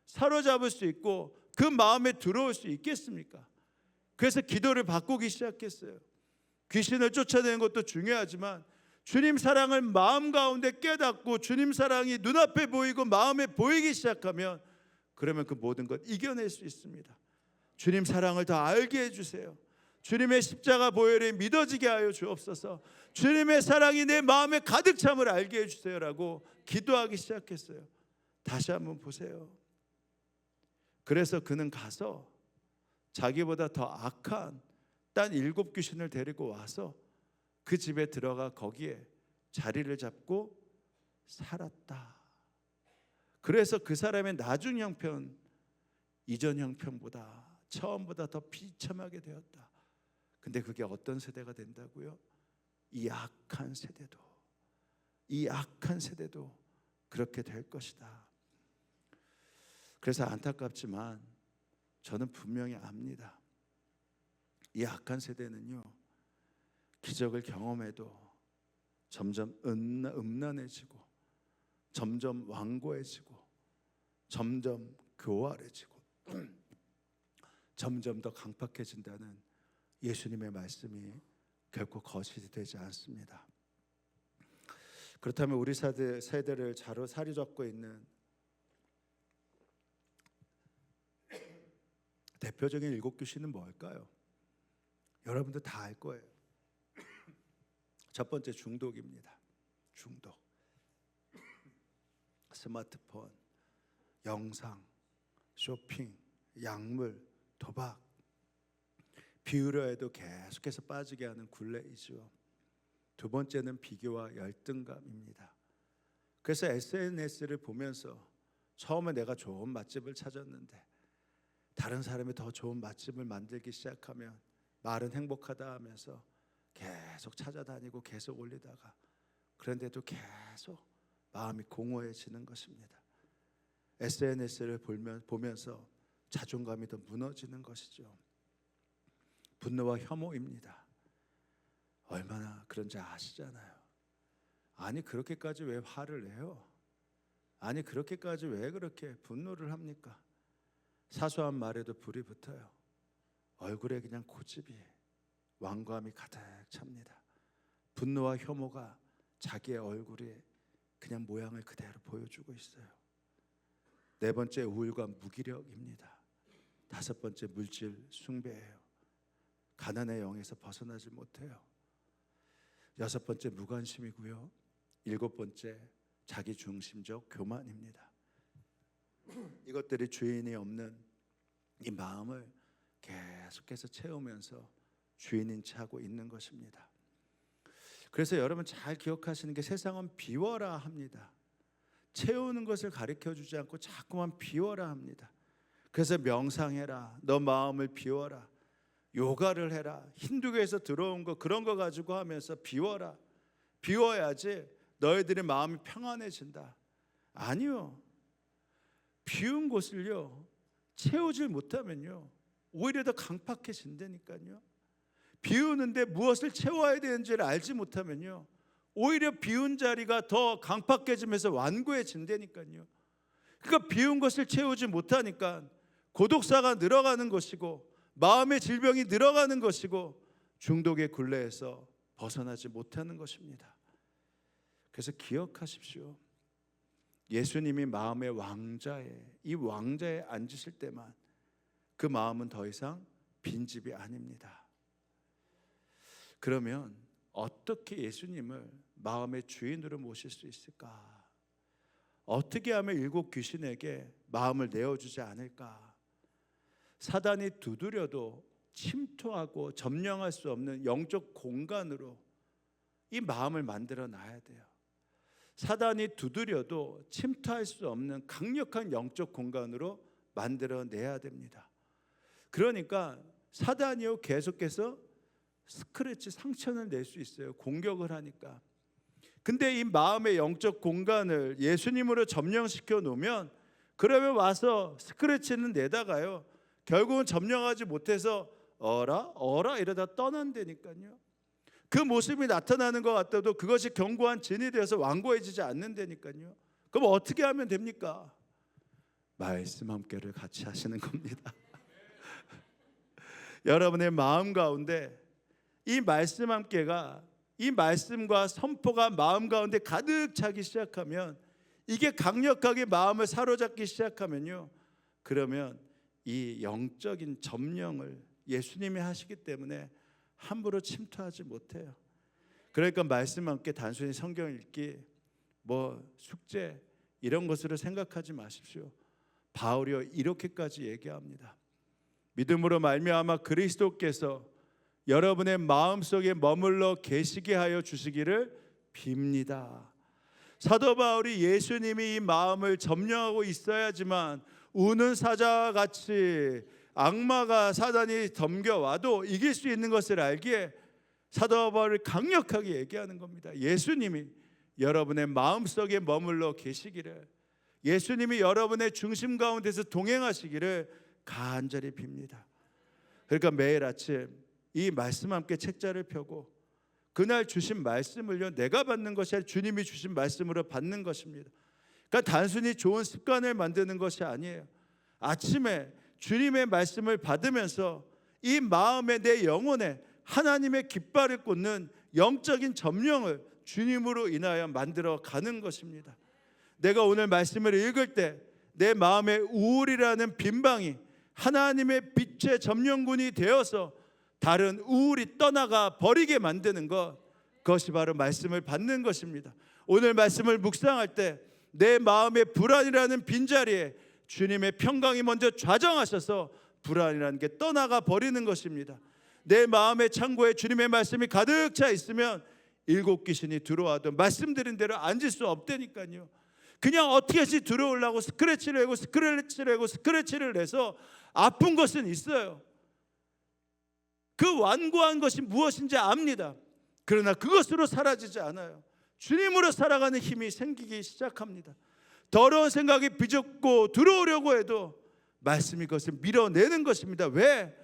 Speaker 2: 사로잡을 수 있고 그 마음에 들어올 수 있겠습니까? 그래서 기도를 바꾸기 시작했어요. 귀신을 쫓아내는 것도 중요하지만 주님 사랑을 마음 가운데 깨닫고 주님 사랑이 눈앞에 보이고 마음에 보이기 시작하면 그러면 그 모든 것 이겨낼 수 있습니다. 주님 사랑을 더 알게 해주세요. 주님의 십자가 보혈이 믿어지게 하여 주옵소서. 주님의 사랑이 내 마음에 가득 참을 알게 해주세요라고 기도하기 시작했어요. 다시 한번 보세요. 그래서 그는 가서 자기보다 더 악한 딴 7 귀신을 데리고 와서 그 집에 들어가 거기에 자리를 잡고 살았다. 그래서 그 사람의 나중 형편, 이전 형편보다 처음보다 더 비참하게 되었다. 근데 그게 어떤 세대가 된다고요? 이 악한 세대도 그렇게 될 것이다. 그래서 안타깝지만 저는 분명히 압니다. 이 악한 세대는요, 기적을 경험해도 점점 음란해지고, 점점 완고해지고, 점점 교활해지고, 점점 더 강팍해진다는 예수님의 말씀이 결코 거짓이 되지 않습니다. 그렇다면 우리 세대를 사로잡고 있는 대표적인 7 귀신은 뭘까요? 여러분들 다 알 거예요. 첫 번째 중독입니다. 중독. 스마트폰, 영상, 쇼핑, 약물, 도박. 비우려 해도 계속해서 빠지게 하는 굴레이죠. 두 번째는 비교와 열등감입니다. 그래서 SNS를 보면서 처음에 내가 좋은 맛집을 찾았는데 다른 사람이 더 좋은 맛집을 만들기 시작하면 말은 행복하다 하면서 계속 찾아다니고 계속 올리다가 그런데도 계속 마음이 공허해지는 것입니다. SNS를 보면서 자존감이 더 무너지는 것이죠. 분노와 혐오입니다. 얼마나 그런지 아시잖아요. 아니 그렇게까지 왜 화를 내요? 아니 그렇게까지 왜 그렇게 분노를 합니까? 사소한 말에도 불이 붙어요. 얼굴에 그냥 고집이, 완고함이 가득 찹니다. 분노와 혐오가 자기의 얼굴에 그냥 모양을 그대로 보여주고 있어요. 네 번째 우울과 무기력입니다. 다섯 번째 물질 숭배예요. 가난의 영에서 벗어나지 못해요. 여섯 번째 무관심이고요. 일곱 번째 자기중심적 교만입니다. 이것들이 주인이 없는 이 마음을 계속해서 채우면서 주인인 채 하고 있는 것입니다. 그래서 여러분 잘 기억하시는 게 세상은 비워라 합니다. 채우는 것을 가르쳐주지 않고 자꾸만 비워라 합니다. 그래서 명상해라, 너 마음을 비워라, 요가를 해라, 힌두교에서 들어온 거 그런 거 가지고 하면서 비워라, 비워야지 너희들의 마음이 평안해진다. 아니요, 비운 곳을요 채우질 못하면요 오히려 더 강팍해진다니까요. 비우는데 무엇을 채워야 되는지를 알지 못하면요 오히려 비운 자리가 더 강팍해지면서 완고해진다니까요. 그러니까 비운 것을 채우지 못하니까 고독사가 늘어가는 것이고 마음의 질병이 늘어가는 것이고 중독의 굴레에서 벗어나지 못하는 것입니다. 그래서 기억하십시오. 예수님이 마음의 이 왕자에 앉으실 때만 그 마음은 더 이상 빈집이 아닙니다. 그러면 어떻게 예수님을 마음의 주인으로 모실 수 있을까? 어떻게 하면 7 귀신에게 마음을 내어주지 않을까? 사단이 두드려도 침투하고 점령할 수 없는 영적 공간으로 이 마음을 만들어 놔야 돼요. 사단이 두드려도 침투할 수 없는 강력한 영적 공간으로 만들어내야 됩니다. 그러니까 사단이요 계속해서 스크래치, 상처를 낼 수 있어요. 공격을 하니까. 근데 이 마음의 영적 공간을 예수님으로 점령시켜 놓으면 그러면 와서 스크래치는 내다가요 결국은 점령하지 못해서 어라 이러다 떠난다니까요. 그 모습이 나타나는 것 같아도 그것이 견고한 진이 되어서 완고해지지 않는다니까요. 그럼 어떻게 하면 됩니까? 말씀 함께를 같이 하시는 겁니다. 여러분의 마음 가운데 이 말씀 함께가 이 말씀과 선포가 마음 가운데 가득 차기 시작하면, 이게 강력하게 마음을 사로잡기 시작하면요, 그러면 이 영적인 점령을 예수님이 하시기 때문에 함부로 침투하지 못해요. 그러니까 말씀과 함께 단순히 성경 읽기, 숙제 이런 것으로 생각하지 마십시오. 바울이 이렇게까지 얘기합니다. 믿음으로 말미암아 그리스도께서 여러분의 마음속에 머물러 계시게 하여 주시기를 빕니다. 사도 바울이 예수님이 이 마음을 점령하고 있어야지만 우는 사자와 같이 악마가 사단이 덤겨와도 이길 수 있는 것을 알기에 사도 바울이 강력하게 얘기하는 겁니다. 예수님이 여러분의 마음속에 머물러 계시기를, 예수님이 여러분의 중심 가운데서 동행하시기를 간절히 빕니다. 그러니까 매일 아침 이 말씀 함께 책자를 펴고 그날 주신 말씀을요, 내가 받는 것이 아니라 주님이 주신 말씀으로 받는 것입니다. 그러니까 단순히 좋은 습관을 만드는 것이 아니에요. 아침에 주님의 말씀을 받으면서 이 마음에, 내 영혼에 하나님의 깃발을 꽂는 영적인 점령을 주님으로 인하여 만들어 가는 것입니다. 내가 오늘 말씀을 읽을 때 내 마음의 우울이라는 빈방이 하나님의 빛의 점령군이 되어서 다른 우울이 떠나가 버리게 만드는 것, 그것이 바로 말씀을 받는 것입니다. 오늘 말씀을 묵상할 때 내 마음의 불안이라는 빈자리에 주님의 평강이 먼저 좌정하셔서 불안이라는 게 떠나가 버리는 것입니다. 내 마음의 창고에 주님의 말씀이 가득 차 있으면 일곱 귀신이 들어와도 말씀드린 대로 앉을 수 없다니까요. 그냥 어떻게든지 들어오려고 스크래치를 해서 아픈 것은 있어요. 그 완고한 것이 무엇인지 압니다. 그러나 그것으로 사라지지 않아요. 주님으로 살아가는 힘이 생기기 시작합니다. 더러운 생각이 비좁고 들어오려고 해도 말씀이 그것을 밀어내는 것입니다. 왜?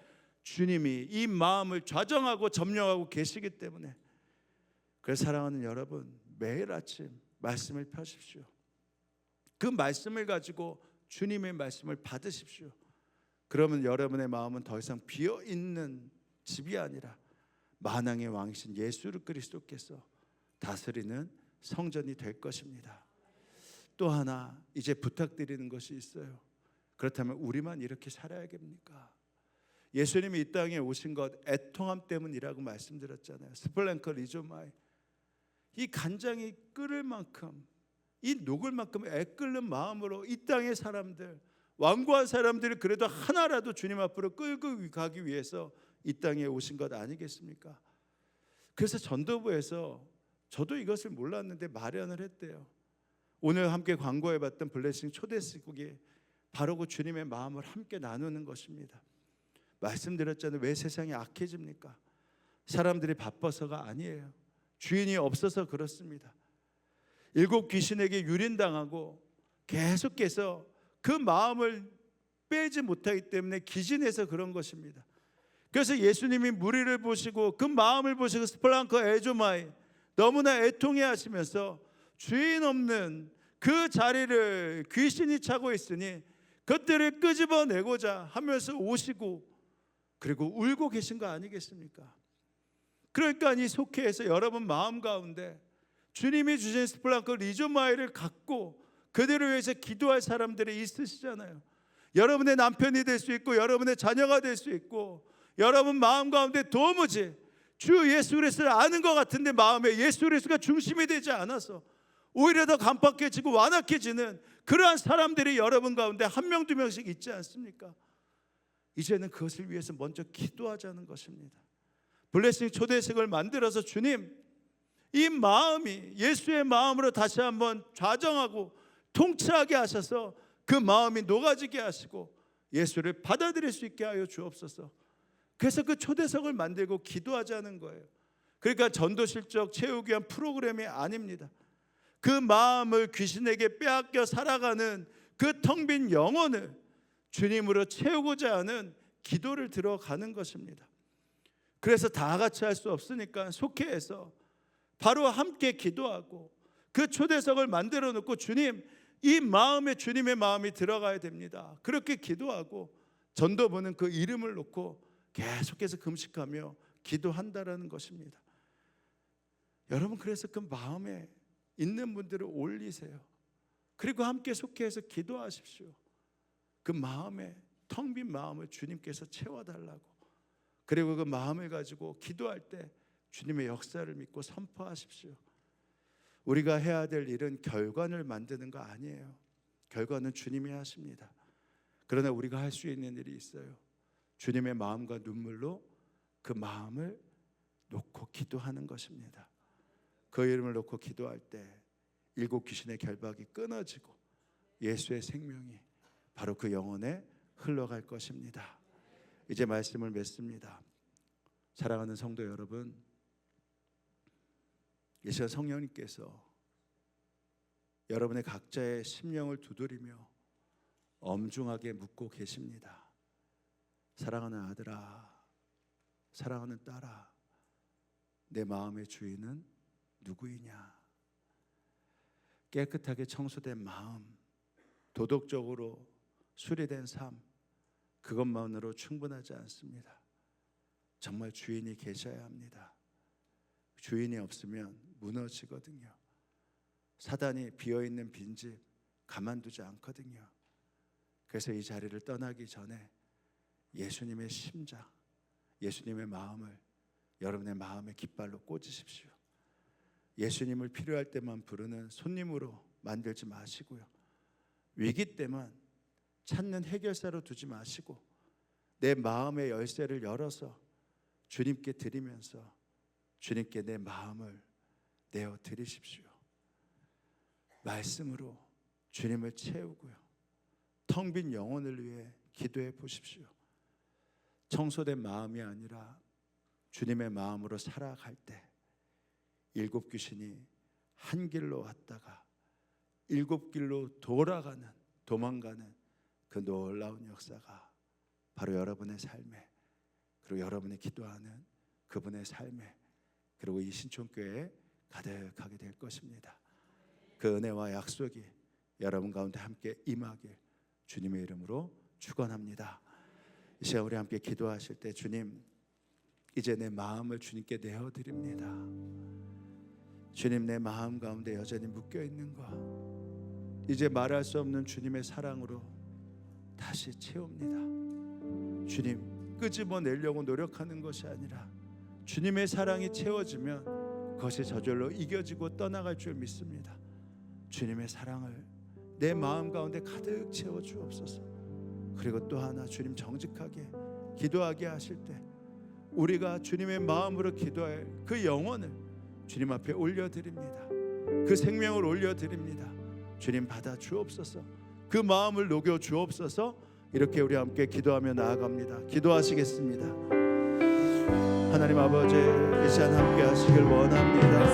Speaker 2: 주님이 이 마음을 좌정하고 점령하고 계시기 때문에. 그래서 사랑하는 여러분, 매일 아침 말씀을 펴십시오. 그 말씀을 가지고 주님의 말씀을 받으십시오. 그러면 여러분의 마음은 더 이상 비어있는 집이 아니라 만왕의 왕이신 예수 그리스도께서 다스리는 성전이 될 것입니다. 또 하나 이제 부탁드리는 것이 있어요. 그렇다면 우리만 이렇게 살아야겠습니까? 예수님이 이 땅에 오신 것 애통함 때문이라고 말씀드렸잖아요. 스플랭커 리조마이, 이 간장이 끓을 만큼, 이 녹을 만큼 애끓는 마음으로 이 땅의 사람들, 완고한 사람들이 그래도 하나라도 주님 앞으로 끌고 가기 위해서 이 땅에 오신 것 아니겠습니까? 그래서 전도부에서 저도 이것을 몰랐는데 마련을 했대요. 오늘 함께 광고해봤던 블레싱 초대식국이 바로 그 주님의 마음을 함께 나누는 것입니다. 말씀드렸잖아요. 왜 세상이 악해집니까? 사람들이 바빠서가 아니에요. 주인이 없어서 그렇습니다. 일곱 귀신에게 유린당하고 계속해서 그 마음을 빼지 못하기 때문에 기진해서 그런 것입니다. 그래서 예수님이 무리를 보시고 그 마음을 보시고 스플랑커 에조마이 너무나 애통해 하시면서 주인 없는 그 자리를 귀신이 차고 있으니 그것들을 끄집어내고자 하면서 오시고 그리고 울고 계신 거 아니겠습니까? 그러니까 이 속회에서 여러분 마음 가운데 주님이 주신 스플랑커 리조마이를 갖고 그들을 위해서 기도할 사람들이 있으시잖아요. 여러분의 남편이 될 수 있고 여러분의 자녀가 될 수 있고 여러분 마음 가운데 도무지 주 예수 그리스도를 아는 것 같은데 마음에 예수 그리스도가 중심이 되지 않아서 오히려 더 간팍해지고 완악해지는 그러한 사람들이 여러분 가운데 한 명 두 명씩 있지 않습니까? 이제는 그것을 위해서 먼저 기도하자는 것입니다. 블레싱 초대식을 만들어서 주님, 이 마음이 예수의 마음으로 다시 한번 좌정하고 통치하게 하셔서 그 마음이 녹아지게 하시고 예수를 받아들일 수 있게 하여 주옵소서. 그래서 그 초대석을 만들고 기도하자는 거예요. 그러니까 전도 실적 채우기 위한 프로그램이 아닙니다. 그 마음을 귀신에게 빼앗겨 살아가는 그 텅 빈 영혼을 주님으로 채우고자 하는 기도를 들어가는 것입니다. 그래서 다 같이 할 수 없으니까 속회에서 바로 함께 기도하고 그 초대석을 만들어 놓고 주님, 이 마음에 주님의 마음이 들어가야 됩니다. 그렇게 기도하고 전도부는 그 이름을 놓고 계속해서 금식하며 기도한다라는 것입니다. 여러분 그래서 그 마음에 있는 분들을 올리세요. 그리고 함께 속해서 기도하십시오. 그 마음에 텅 빈 마음을 주님께서 채워달라고. 그리고 그 마음을 가지고 기도할 때 주님의 역사를 믿고 선포하십시오. 우리가 해야 될 일은 결과를 만드는 거 아니에요. 결과는 주님이 하십니다. 그러나 우리가 할 수 있는 일이 있어요. 주님의 마음과 눈물로 그 마음을 놓고 기도하는 것입니다. 그 이름을 놓고 기도할 때 7 귀신의 결박이 끊어지고 예수의 생명이 바로 그 영혼에 흘러갈 것입니다. 이제 말씀을 맺습니다. 사랑하는 성도 여러분, 이 시간 성령님께서 여러분의 각자의 심령을 두드리며 엄중하게 묻고 계십니다. 사랑하는 아들아, 사랑하는 딸아, 내 마음의 주인은 누구이냐? 깨끗하게 청소된 마음, 도덕적으로 수리된 삶, 그것만으로 충분하지 않습니다. 정말 주인이 계셔야 합니다. 주인이 없으면 무너지거든요. 사단이 비어있는 빈집 가만두지 않거든요. 그래서 이 자리를 떠나기 전에 예수님의 심장, 예수님의 마음을 여러분의 마음의 깃발로 꽂으십시오. 예수님을 필요할 때만 부르는 손님으로 만들지 마시고요. 위기 때만 찾는 해결사로 두지 마시고 내 마음의 열쇠를 열어서 주님께 드리면서 주님께 내 마음을 내어 드리십시오. 말씀으로 주님을 채우고요. 텅 빈 영혼을 위해 기도해 보십시오. 청소된 마음이 아니라 주님의 마음으로 살아갈 때 7 귀신이 한 길로 왔다가 7 길로 돌아가는, 도망가는 그 놀라운 역사가 바로 여러분의 삶에, 그리고 여러분이 기도하는 그분의 삶에, 그리고 이 신촌교회에 가득하게 될 것입니다. 그 은혜와 약속이 여러분 가운데 함께 임하길 주님의 이름으로 축원합니다. 이 시간 우리 함께 기도하실 때, 주님, 이제 내 마음을 주님께 내어드립니다. 주님, 내 마음 가운데 여전히 묶여있는 것, 이제 말할 수 없는 주님의 사랑으로 다시 채웁니다. 주님, 끄집어내려고 노력하는 것이 아니라 주님의 사랑이 채워지면 그것이 저절로 이겨지고 떠나갈 줄 믿습니다. 주님의 사랑을 내 마음 가운데 가득 채워 주옵소서. 그리고 또 하나, 주님 정직하게 기도하게 하실 때 우리가 주님의 마음으로 기도할 그 영혼을 주님 앞에 올려드립니다. 그 생명을 올려드립니다. 주님 받아 주옵소서. 그 마음을 녹여 주옵소서. 이렇게 우리 함께 기도하며 나아갑니다. 기도하시겠습니다. 하나님 아버지, 이 시간 함께 하시길 원합니다.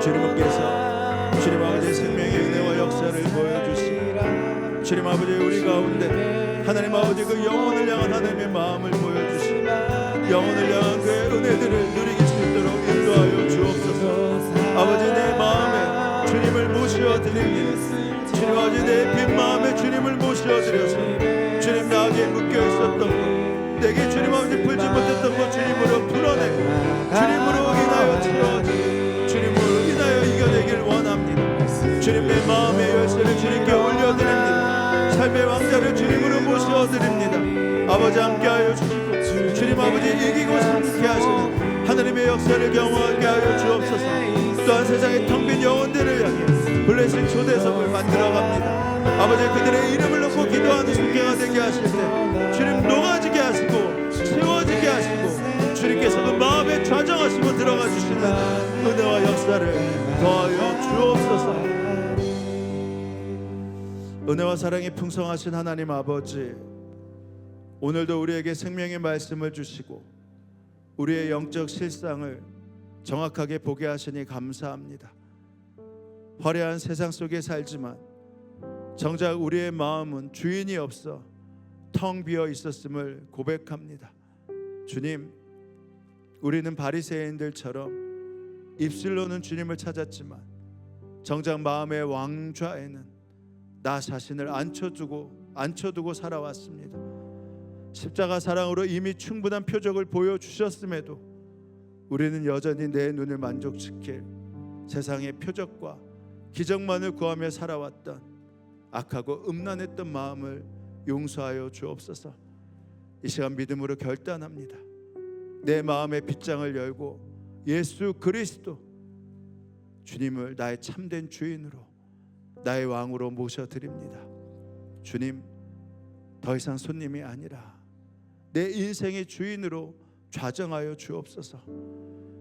Speaker 2: 주님께서 주님 아버지의 생명의 은혜와 역사를 보여주시고, 주님 아버지 우리 가운데 하나님 아버지 그 영혼을 향한 하나님의 마음을 보여주시고, 영혼을 향한 그의 은혜들을 누리기 수 있도록 인도하여 주옵소서. 아버지, 내 마음에 주님을 모셔드립니다. 주님 아버지, 내 빈 마음에 주님을 모셔드려서 주님 나에게 묶여 있었던 것, 내게 주님 아버지 풀지 못했던 것 주님으로 풀어내고 주님으로 인하여 채워주고 주님으로 인하여 이겨내길 원합니다. 주님, 내 마음의 열쇠를 주님께 올려드립니다. 삶의 왕자를 주님으로 모셔드립니다. 아버지 함께하여 주시고 주님 아버지 이기고 승리케 하시고 하나님의 역사를 경험하게 하여 주옵소서. 또한 세상의 텅 빈 영혼들을 향해 블레싱 초대석을 만들어갑니다. 아버지, 그들의 이름을 놓고 기도하는 순교가 되게 하실 때 주님 녹아지게 하시고 세워지게 하시고 주님께서 그 마음에 좌정하시고 들어가 주시는 은혜와 역사를 더하여 주옵소서. 은혜와 사랑이 풍성하신 하나님 아버지, 오늘도 우리에게 생명의 말씀을 주시고 우리의 영적 실상을 정확하게 보게 하시니 감사합니다. 화려한 세상 속에 살지만 정작 우리의 마음은 주인이 없어 텅 비어 있었음을 고백합니다. 주님, 우리는 바리새인들처럼 입술로는 주님을 찾았지만 정작 마음의 왕좌에는 나 자신을 앉혀두고 살아왔습니다. 십자가 사랑으로 이미 충분한 표적을 보여주셨음에도 우리는 여전히 내 눈을 만족시킬 세상의 표적과 기적만을 구하며 살아왔던 악하고 음란했던 마음을 용서하여 주옵소서. 이 시간 믿음으로 결단합니다. 내 마음의 빗장을 열고 예수 그리스도 주님을 나의 참된 주인으로, 나의 왕으로 모셔드립니다. 주님, 더 이상 손님이 아니라 내 인생의 주인으로 좌정하여 주옵소서.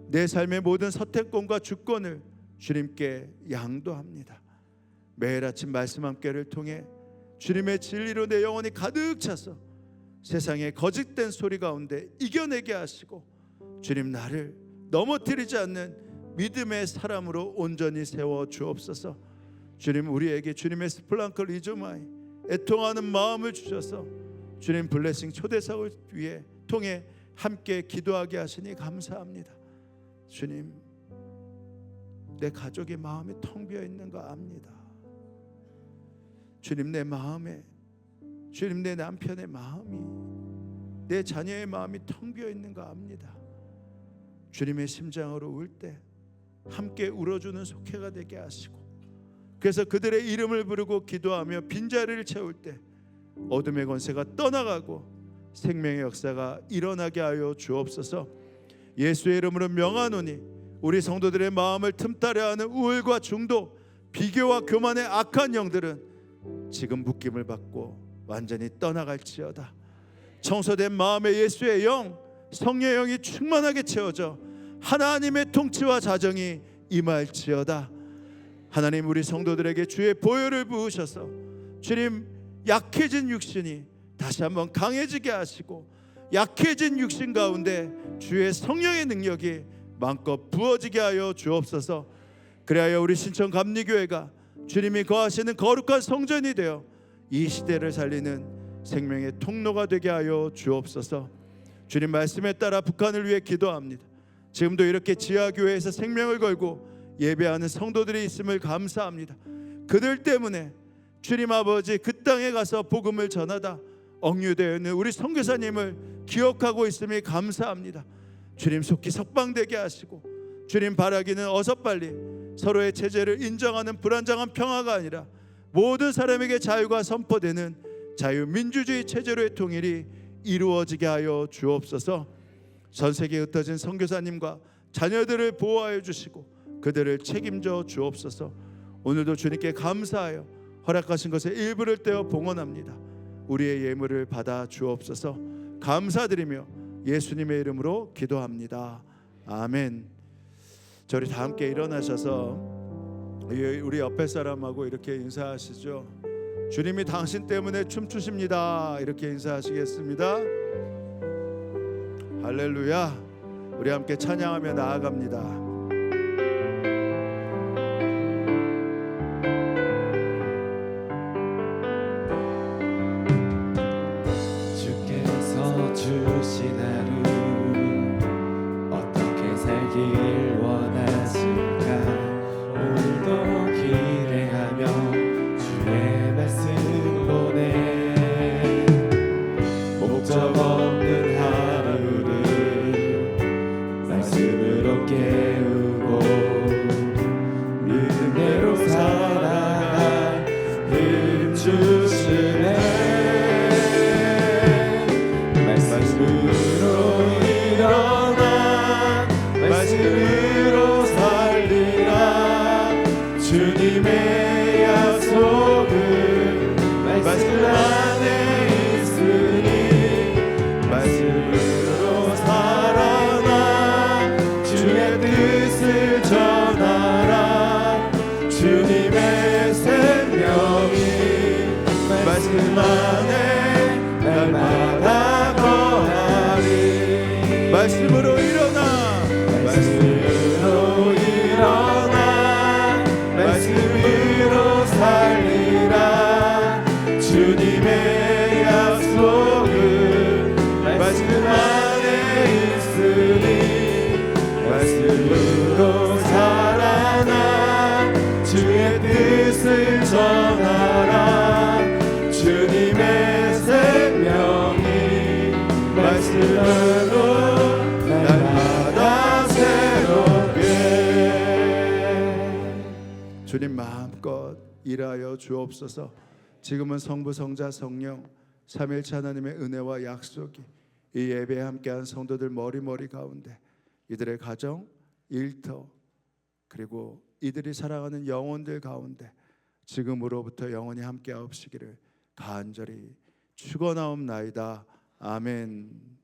Speaker 2: 내 삶의 모든 선택권과 주권을 주님께 양도합니다. 매일 아침 말씀 함께를 통해 주님의 진리로 내 영혼이 가득 차서 세상의 거짓된 소리 가운데 이겨내게 하시고 주님, 나를 넘어뜨리지 않는 믿음의 사람으로 온전히 세워 주옵소서. 주님, 우리에게 주님의 스플랑크 리조마이 애통하는 마음을 주셔서 주님 블레싱 초대석을 위해 통해 함께 기도하게 하시니 감사합니다. 주님, 내 가족의 마음이 텅 비어 있는 거 압니다. 주님, 내 마음에, 주님, 내 남편의 마음이, 내 자녀의 마음이 텅 비어 있는 거 압니다. 주님의 심장으로 울 때 함께 울어주는 속회가 되게 하시고, 그래서 그들의 이름을 부르고 기도하며 빈자리를 채울 때 어둠의 권세가 떠나가고 생명의 역사가 일어나게 하여 주옵소서. 예수의 이름으로 명하노니 우리 성도들의 마음을 틈타려 하는 우울과 중독, 비교와 교만의 악한 영들은 지금 묶임을 받고 완전히 떠나갈지어다. 청소된 마음에 예수의 영, 성령의 영이 충만하게 채워져 하나님의 통치와 자정이 임할지어다. 하나님, 우리 성도들에게 주의 보혈을 부으셔서 주님, 약해진 육신이 다시 한번 강해지게 하시고 약해진 육신 가운데 주의 성령의 능력이 마음껏 부어지게 하여 주옵소서. 그리하여 우리 신천 감리교회가 주님이 거하시는 거룩한 성전이 되어 이 시대를 살리는 생명의 통로가 되게 하여 주옵소서. 주님 말씀에 따라 북한을 위해 기도합니다. 지금도 이렇게 지하교회에서 생명을 걸고 예배하는 성도들이 있음을 감사합니다. 그들 때문에 주님 아버지, 그 땅에 가서 복음을 전하다 억류되어 있는 우리 선교사님을 기억하고 있음이 감사합니다. 주님 속히 석방되게 하시고 주님 바라기는 어서 빨리 서로의 체제를 인정하는 불안정한 평화가 아니라 모든 사람에게 자유가 선포되는 자유민주주의 체제로의 통일이 이루어지게 하여 주옵소서. 전 세계에 흩어진 선교사님과 자녀들을 보호하여 주시고 그들을 책임져 주옵소서. 오늘도 주님께 감사하여 허락하신 것의 일부를 떼어 봉헌합니다. 우리의 예물을 받아 주옵소서. 감사드리며 예수님의 이름으로 기도합니다. 아멘. 저리 다 함께 일어나셔서 우리 옆에 사람하고 이렇게 인사하시죠. 주님이 당신 때문에 춤추십니다. 이렇게 인사하시겠습니다. 할렐루야. 우리 함께 찬양하며 나아갑니다.
Speaker 3: 주신 하루 어떻게 살길 원하실까? 오늘도 기대하며 주의 말씀 보내. 목적 없는 하루를 말씀으로 깨우고 믿음대로 살아갈 힘 주시네. 말씀으로 일어나 말씀으로 살리라. 주님의 약속은 말씀 안에 있으니 말씀으로 살아나 주의 뜻을 전하라. 주님의 생명이 말씀 안에 날마다
Speaker 2: 말씀으로 일어나
Speaker 3: 말씀으로 일어나 말씀으로 살리라. 주님의 약속은 말씀 안에 있으니 말씀으로 살아나 주의 뜻을 전하라. 주님의 생명이 말씀으로 날마다
Speaker 2: 주님 마음껏 일하여 주옵소서. 지금은 성부, 성자, 성령 삼일체 하나님의 은혜와 약속이 이 예배에 함께한 성도들 머리 가운데, 이들의 가정, 일터, 그리고 이들이 사랑하는 영혼들 가운데 지금으로부터 영원히 함께하옵시기를 간절히 축원하옵나이다. 아멘.